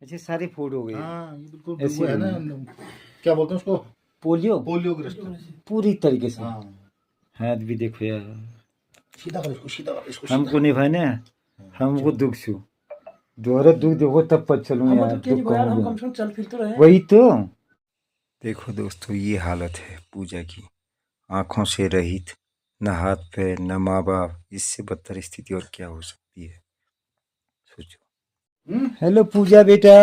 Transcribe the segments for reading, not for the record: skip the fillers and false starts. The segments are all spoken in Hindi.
अच्छा सारे फूड हो गए। हाँ ये बिल्कुल ऐसे है ना, क्या बोलते हैं उसको, पोलियो पोलियोग्रस्त। पूरी तरीके से। हाँ हाथ भी देखो यार, सीधा कर इसको, सीधा कर इसको, हमको नहीं भाई ना, हमको दुख छू दोहरा दुख देखो तब पर चलूँ यार, दुख कहूँगा। चल फिर तो रहे। वही तो देखो दोस्तों, ये हालत है पूजा की, आंखों से रहित, न हाथ पैर न माँ बाप, इससे बदतर स्थिति और क्या हो सकती है, सोचो। हेलो पूजा बेटा,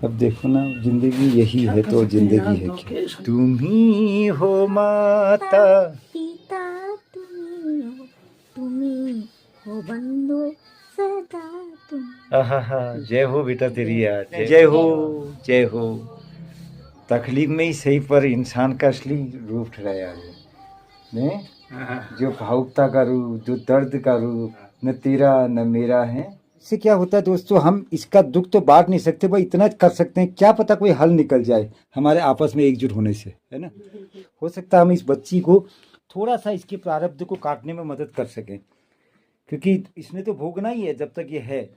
अब देखो ना, जिंदगी यही है तो जिंदगी है क्या, तुम ही हो माता पिता तुम्ही हो बंधु सदा तुम। आहा, जय हो बेटा तेरी यार, जय हो जय हो। तकलीफ में ही सही पर इंसान का असली रूप ठहराया है ने, जो भावुकता का रूप, जो दर्द का रूप, न तेरा न मेरा है। इससे क्या होता है दोस्तों, हम इसका दुख तो बांट नहीं सकते, भाई इतना कर सकते हैं, क्या पता कोई हल निकल जाए हमारे आपस में एकजुट होने से, है ना। हो सकता है हम इस बच्ची को थोड़ा सा इसके प्रारब्ध को काटने में मदद कर सकें, क्योंकि इसने तो भोगना ही है जब तक ये है,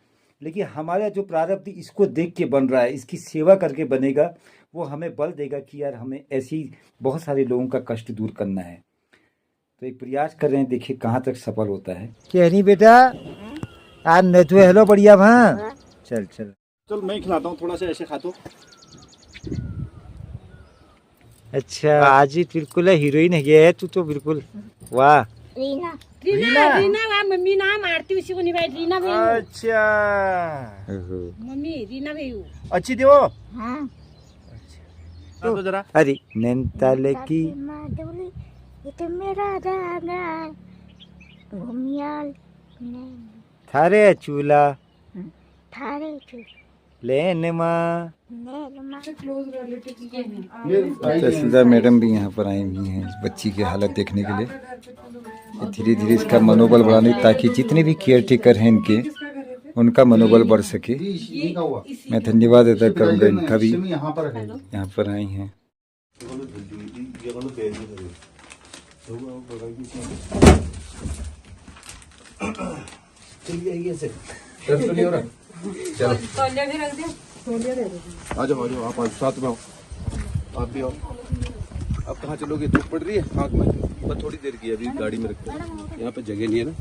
लेकिन हमारा जो प्रारब्ध इसको देख के बन रहा है, इसकी सेवा करके बनेगा, वो हमें बल देगा कि यार हमें ऐसी बहुत सारे लोगों का कष्ट दूर करना है। तो एक प्रयास कर रहे हैं, देखिए कहाँ तक सफल होता है। क्या नहीं बेटा, आज न तो हेलो बढ़िया वहाँ, चल चल चल मैं खिलाता हूँ, थोड़ा सा ऐसे खा तो। अच्छा आज ही बिल्कुल हीरोइन है तू तो, बिल्कुल वाह। रीना रीना रीना मम्मी नाम आरती उसी को निभाई, रीना भाई। अच्छा मम्मी रीना भाई अच्छी थी वो। हाँ तो जरा अरे नैनताल की माधुरी ये तो मेरा रागा घुमियाल थारे चूल्हा थारे चु लेने माँ। नेलमा तहसीलदार मैडम भी यहाँ पर आई हुई हैं इस बच्ची की हालत देखने के लिए, धीरे धीरे इसका मनोबल बढ़ाने, ताकि जितने भी केयर टेकर हैं इनके, उनका मनोबल बढ़ सके। मैं धन्यवाद अदा करूँगा इनका भी, यहाँ पर है। यहाँ पर आई हैं। तौलिया भी रख दे, तौलिया दे दे। आ जाओ आप आज साथ में आओ, आप भी आओ। अब कहाँ चलोगे, धूप पड़ रही है आँख में, बस थोड़ी देर की है, अभी गाड़ी में रखते हैं, यहाँ पे जगह नहीं है ना।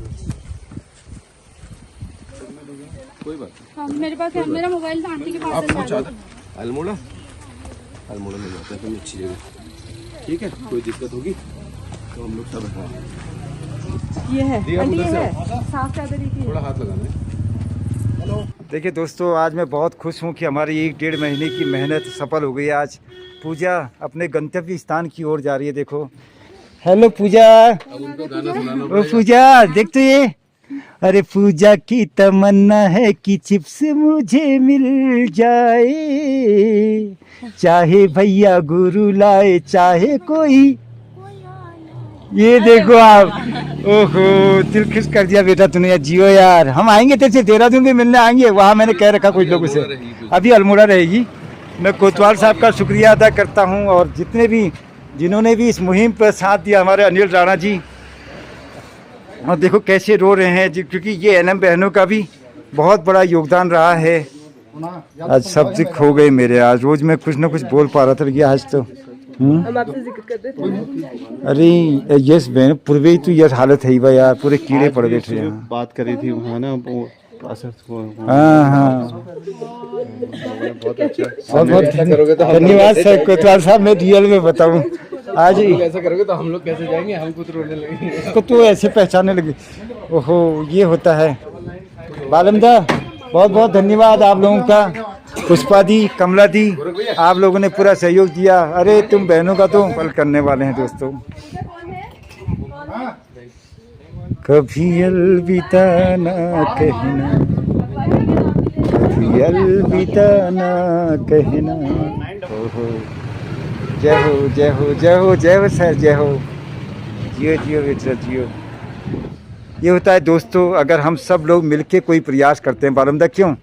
कोई बात नहीं, मेरे पास है, मेरा मोबाइल था आंटी के पास आप है। पहुँचा दो अल्मोड़ा, अल्मोड़ा में जाते हैं, अच्छी जगह, ठीक है। कोई दिक्कत होगी तो हम लोग सब हैं। ये है दिया आंटी, ये उधर से है साफ चादर की। थोड़ा हाथ लगाना है। देखिए दोस्तों, आज मैं बहुत खुश हूँ कि हमारी 1-1.5 महीने की मेहनत सफल हो गई। आज पूजा अपने गंतव्य स्थान की ओर जा रही है। देखो, हेलो पूजा। अब उनको गाना सुनाना ओ पड़ेगा। पूजा देख तो ये, अरे पूजा की तमन्ना है कि चिप्स मुझे मिल जाए, चाहे भैया गुरु लाए चाहे कोई। ये देखो आप, ओहो दिल खुश कर दिया बेटा तूने यार, जियो यार। हम आएंगे तेरे से, देहरादून भी मिलने आएंगे, वहाँ मैंने कह रखा कुछ लोगों से, अभी अल्मोड़ा रहेगी। मैं कोतवाल साहब का शुक्रिया अदा करता हूँ, और जितने भी जिन्होंने भी इस मुहिम पर साथ दिया, हमारे अनिल राणा जी, और देखो कैसे रो रहे हैं जी, क्योंकि ये एनएम बहनों का भी बहुत बड़ा योगदान रहा है। आज सब दिख हो गए मेरे, आज रोज मैं कुछ ना कुछ बोल पा रहा था, लेकिन आज तो हम आपसे जिक्र कर रहे थे। अरे यस बहन, पूर्वे ही तो ये हालत है ही भाई यार, पूरे कीड़े पड़ गए थे यहाँ। बात करी थी वहाँ ना, वो हाँ हाँ, बहुत अच्छा। बहुत बहुत धन्यवाद सर कोतवाल साहब। मैं रियल में बताऊँ, आज ही ऐसा करोगे तो हम लोग कैसे जाएंगे, हम खुद रोने लगेंगे। इसको तो ऐसे पहचानने लगे। ओहो ये होता है। बालमदा बहुत बहुत धन्यवाद आप लोगों का, पुष्पा दी, कमला दी, आप लोगों ने पूरा सहयोग दिया। अरे तुम बहनों का तो पल करने वाले हैं दोस्तों। कभी अलविदा ना कहना, कभी अलविदा ना कहना। ओहो जय हो जय हो जय हो जय हो सर, जय हो, जियो जियो बेटा जियो। ये होता है दोस्तों, अगर हम सब लोग मिलके कोई प्रयास करते हैं। बालमदा क्यों,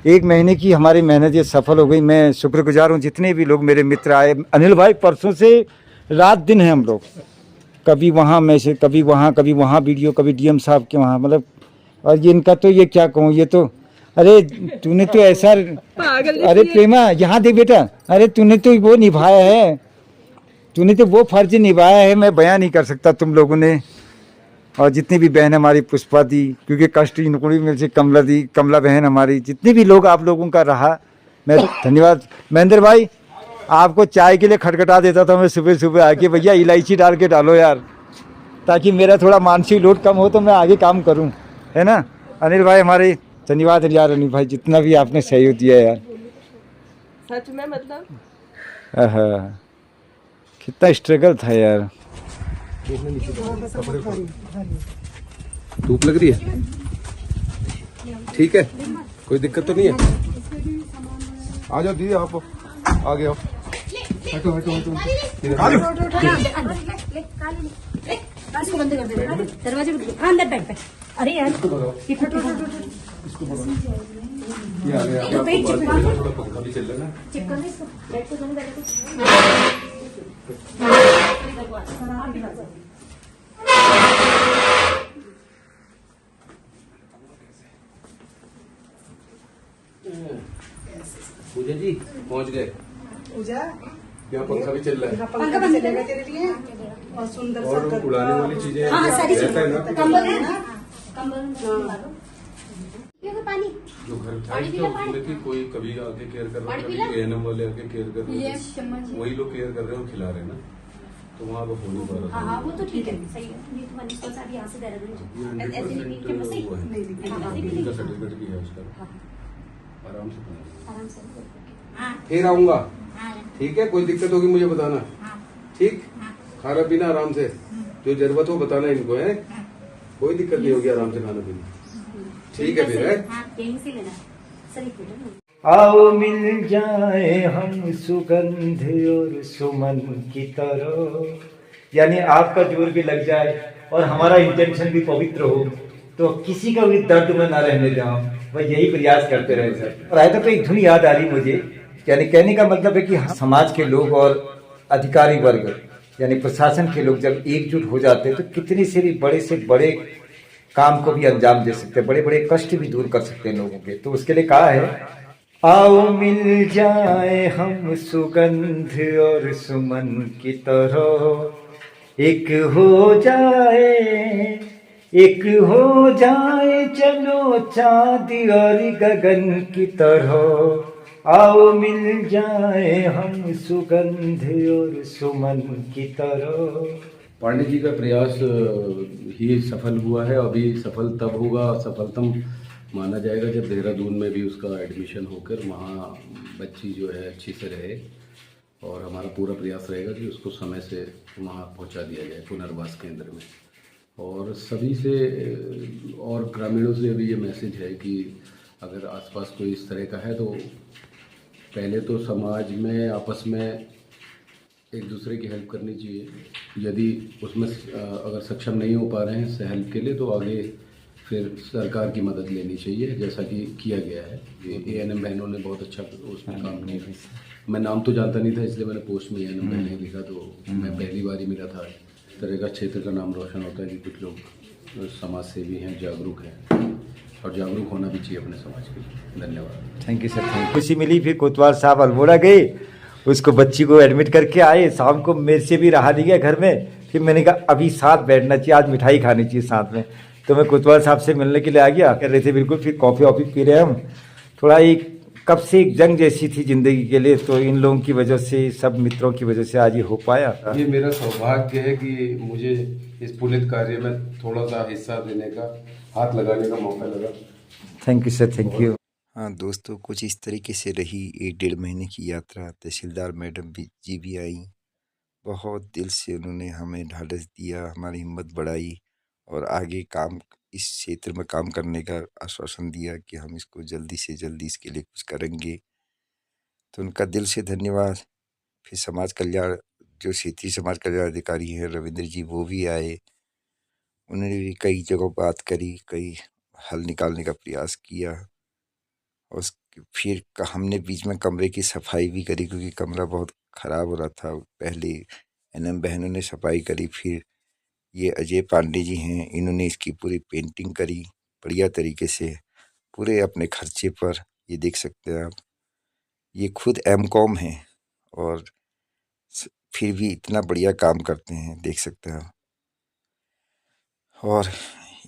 1 महीने की हमारी मेहनत ये सफल हो गई। मैं शुक्रगुजार हूँ जितने भी लोग मेरे मित्र आए। अनिल भाई परसों से रात दिन है हम लोग, कभी वहाँ मैसेज, कभी वहाँ वीडियो, कभी डीएम साहब के वहाँ, मतलब। और ये इनका तो ये क्या कहूँ, ये तो अरे तूने तो ऐसा, अरे प्रेमा यहाँ देख बेटा, अरे तूने तो वो निभाया है, तूने तो वो फर्ज निभाया है, मैं बयां नहीं कर सकता तुम लोगों ने। और जितनी भी बहन हमारी, पुष्पा दी, क्योंकि कष्ट इनको भी मिल से, कमला दी, कमला बहन हमारी, जितने भी लोग आप लोगों का रहा, मैं धन्यवाद। महेंद्र भाई आपको चाय के लिए खटखटा देता था मैं सुबह सुबह आके, भैया इलायची डाल के डालो यार, ताकि मेरा थोड़ा मानसिक लोड कम हो तो मैं आगे काम करूं, है ना। अनिल भाई हमारे, धन्यवाद यार अनिल भाई, जितना भी आपने सहयोग दिया यार, सच में मतलब कितना स्ट्रगल था यार। धूप लग रही है, ठीक है, कोई दिक्कत तो नहीं है। आ जाओ दीदी, आप आगे आओ, हटो हटो हटो, इसको बंद कर दे, दरवाजे पे अंदर बैठ पे। अरे यार ये आ गया, थोड़ा पंखा भी चल रहा है ना। चिपका दे इसको, बैठ को दोनों बैठ को। पूजा जी पहुंच गए, पूजा यहाँ पंखा भी चल रहा है, पंखा बंद चलेगा तेरे लिए और सुंदर और सा उड़ाने वाली चीजें हाँ सारी रहता है ना। कंबल है ना, कंबल ये पानी जो घर था तो उसमें थी, कोई कभी आके केयर कर रहा है, कभी एएनएम वाले आके केयर कर रहे हैं, वही लोग केयर कर रहे हैं और खिला रहे हैं ना, तो वहाँ अब हो नहीं पा रहा था। हाँ वो तो ठीक है, सही है। ये तो मनीष को साथ यहाँ से देहरादून का सर्टिफिकेट भी है उसका, आराम से पहुंच। आराम से। फिर आऊंगा, ठीक है, कोई दिक्कत होगी मुझे बताना, ठीक, खाना पीना आराम से, जो जरूरत हो बताना इनको, है कोई दिक्कत नहीं होगी, आराम से खाना पीना, ठीक है फिर, है यहीं से लेना सही। आओ मिल जाए हम सुगंध और सुमन की तरह, यानी आपका जोर भी लग जाए और हमारा इंटेंशन भी पवित्र हो, तो किसी का भी दर्द में ना रहने जाऊं, वह यही प्रयास करते रहे सर। और आया तो एक धुन याद आ रही मुझे, यानी कहने का मतलब है कि समाज के लोग और अधिकारी वर्ग यानी प्रशासन के लोग जब एकजुट हो जाते हैं तो कितने से बड़े काम को भी अंजाम दे सकते हैं, बड़े बड़े कष्ट भी दूर कर सकते हैं लोगों के। तो उसके लिए कहा है, आओ मिल जाए हम सुगंध और सुमन की तरह, एक हो जाए चलो चांद और गगन की तरह, आओ मिल जाए हम सुगंध और सुमन की तरह। पांडे जी का प्रयास ही सफल हुआ है, अभी सफल तब होगा, सफलतम माना जाएगा जब देहरादून में भी उसका एडमिशन होकर वहाँ बच्ची जो है अच्छी से रहे, और हमारा पूरा प्रयास रहेगा कि उसको समय से वहाँ पहुँचा दिया जाए पुनर्वास केंद्र में। और सभी से और ग्रामीणों से भी ये मैसेज है कि अगर आसपास कोई इस तरह का है तो पहले तो समाज में आपस में एक दूसरे की हेल्प करनी चाहिए, यदि उसमें अगर सक्षम नहीं हो पा रहे हैं हेल्प के लिए तो आगे फिर सरकार की मदद लेनी चाहिए, जैसा कि किया गया है। एएनएम बहनों ने बहुत अच्छा उसमें काम किया। मैं नाम तो जानता नहीं था, इसलिए मैंने पोस्ट में एएनएम बहनें लिखा, तो मैं पहली बार ही मिला था। इस तरह का क्षेत्र का नाम रोशन होता है कि कुछ लोग समाज सेवी हैं, जागरूक हैं, और जागरूक होना भी चाहिए अपने समाज के लिए। धन्यवाद। Thank you sir, thank you. खुशी मिली, फिर कोतवाल साहब अल्मोड़ा गए, उसको बच्ची को एडमिट करके आए, शाम को मेरे से भी रहा नहीं गया घर में, फिर मैंने कहा अभी साथ बैठना चाहिए, आज मिठाई खानी चाहिए साथ में, तो मैं कोतवाल साहब से मिलने के लिए आ गया, कर रहे थे बिल्कुल, फिर कॉफ़ी वॉफ़ी पी रहे हम। थोड़ा एक कब से एक जंग जैसी थी ज़िंदगी के लिए, तो इन लोगों की वजह से, सब मित्रों की वजह से आज ये हो पाया। ये मेरा सौभाग्य है कि मुझे इस पुलिस कार्य में थोड़ा सा हिस्सा देने का, हाथ लगाने का मौका लगा। Thank you sir, thank you. हाँ दोस्तों, कुछ इस तरीके से रही 1-1.5 महीने की यात्रा। तहसीलदार मैडम जी भी आई, बहुत दिल से उन्होंने हमें ढाढ़स दिया, हमारी हिम्मत बढ़ाई और आगे काम, इस क्षेत्र में काम करने का आश्वासन दिया कि हम इसको जल्दी से जल्दी इसके लिए कुछ करेंगे। तो उनका दिल से धन्यवाद। फिर समाज कल्याण, जो क्षेत्रीय समाज कल्याण अधिकारी हैं रविंद्र जी, वो भी आए, उन्होंने भी कई जगहों बात करी, कई हल निकालने का प्रयास किया। और फिर हमने बीच में कमरे की सफाई भी करी, क्योंकि कमरा बहुत ख़राब हो रहा था। पहले एनएम बहनों ने सफाई करी, फिर ये अजय पांडे जी हैं, इन्होंने इसकी पूरी पेंटिंग करी बढ़िया तरीके से, पूरे अपने खर्चे पर, ये देख सकते हैं आप, ये खुद एमकॉम है और फिर भी इतना बढ़िया काम करते हैं, देख सकते हैं आप। और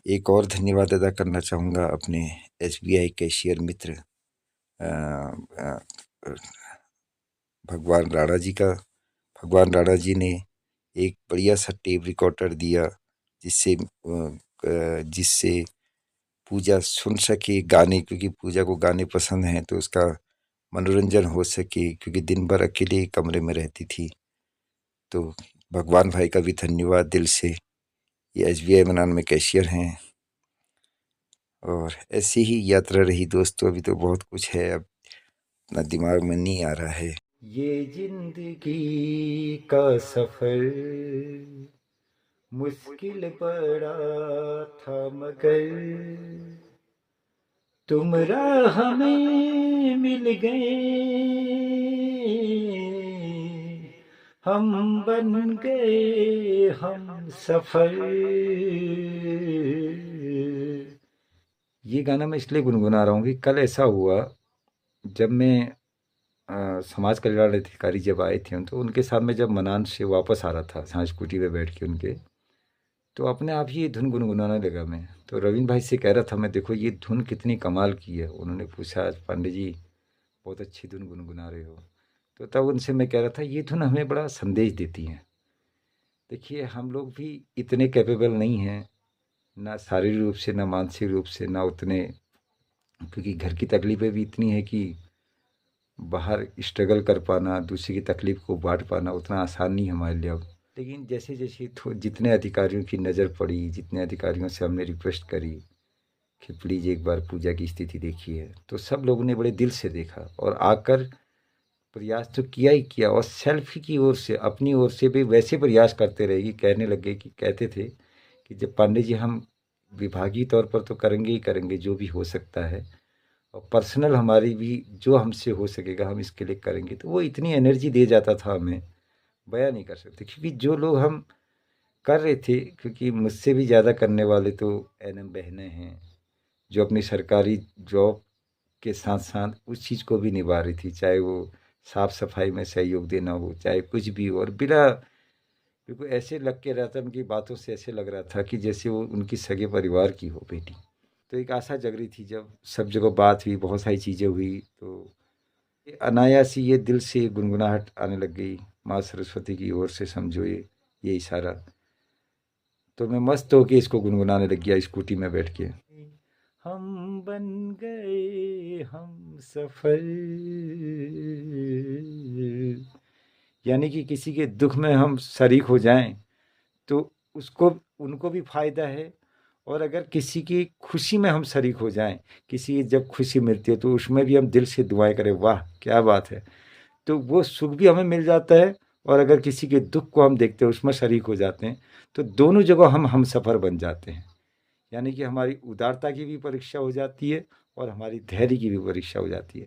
एक और धन्यवाद अदा करना चाहूँगा अपने SBI कैशियर मित्र भगवान राणा जी का। भगवान राणा जी ने एक बढ़िया सा टेप रिकॉर्डर दिया जिससे पूजा सुन सके गाने, क्योंकि पूजा को गाने पसंद हैं, तो उसका मनोरंजन हो सके, क्योंकि दिन भर अकेले कमरे में रहती थी। तो भगवान भाई का भी धन्यवाद दिल से। ये SBI मनान में कैशियर हैं और ऐसी ही यात्रा रही दोस्तों। अभी तो बहुत कुछ है, अब अपना दिमाग में नहीं आ रहा है। ये जिंदगी का सफर मुश्किल पड़ा था, मगर तुम राह में मिल गए, हम बन गए हम सफर। ये गाना मैं इसलिए गुनगुना रहा हूँ कि कल ऐसा हुआ, जब मैं समाज कल्याण अधिकारी जब आए थे तो उनके साथ में जब मनान से वापस आ रहा था, जहाँ स्कूटी पे बैठ के उनके, तो अपने आप ही ये धुन गुनगुनाने लगा मैं। तो रवीन भाई से कह रहा था मैं, देखो ये धुन कितनी कमाल की है। उन्होंने पूछा, पांडे जी बहुत अच्छी धुन गुनगुना रहे हो। तो तब उनसे मैं कह रहा था ये धुन हमें बड़ा संदेश देती है। देखिए हम लोग भी इतने कैपेबल नहीं हैं, ना शारीरिक रूप से, ना मानसिक रूप से, ना उतने, क्योंकि घर की तकलीफ़ें भी इतनी है कि बाहर स्ट्रगल कर पाना, दूसरे की तकलीफ़ को बांट पाना उतना आसान नहीं हमारे लिए अब। लेकिन जैसे जैसे जितने अधिकारियों की नज़र पड़ी, जितने अधिकारियों से हमने रिक्वेस्ट करी कि प्लीज़ एक बार पूजा की स्थिति देखिए, तो सब लोगों ने बड़े दिल से देखा और आकर प्रयास तो किया ही किया, और सेल्फ की ओर से, अपनी ओर से भी वैसे प्रयास करते रहे कि कहने लगे कि कहते थे कि जब पांडे जी हम विभागीय तौर पर तो करेंगे ही करेंगे जो भी हो सकता है, और पर्सनल हमारी भी जो हमसे हो सकेगा हम इसके लिए करेंगे। तो वो इतनी एनर्जी दे जाता था हमें, बयां नहीं कर सकते। क्योंकि जो लोग हम कर रहे थे, क्योंकि मुझसे भी ज़्यादा करने वाले तो एनएम बहनें हैं जो अपनी सरकारी जॉब के साथ साथ उस चीज़ को भी निभा रही थी, चाहे वो साफ सफाई में सहयोग देना हो, चाहे कुछ भी हो। और बिना, बिल्कुल ऐसे लग के रहता, उनकी बातों से ऐसे लग रहा था कि जैसे वो उनकी सगे परिवार की हो बेटी। तो एक आशा जग रही थी, जब सब जगह बात हुई, बहुत सारी चीज़ें हुई, तो अनायास ही ये दिल से गुनगुनाहट आने लग गई। माँ सरस्वती की ओर से समझो ये इशारा। तो मैं मस्त होके इसको गुनगुनाने लग गया स्कूटी में बैठ के। हम बन गए हम सफर, यानी कि किसी के दुख में हम शरीक हो जाएं तो उसको, उनको भी फायदा है, और अगर किसी की खुशी में हम शरीक हो जाएं, किसी की जब खुशी मिलती है तो उसमें भी हम दिल से दुआएं करें, वाह क्या बात है, तो वो सुख भी हमें मिल जाता है। और अगर किसी के दुख को हम देखते हैं, उसमें शरीक हो जाते हैं, तो दोनों जगह हम सफ़र बन जाते हैं। यानी कि हमारी उदारता की भी परीक्षा हो जाती है और हमारी धैर्य की भी परीक्षा हो जाती है।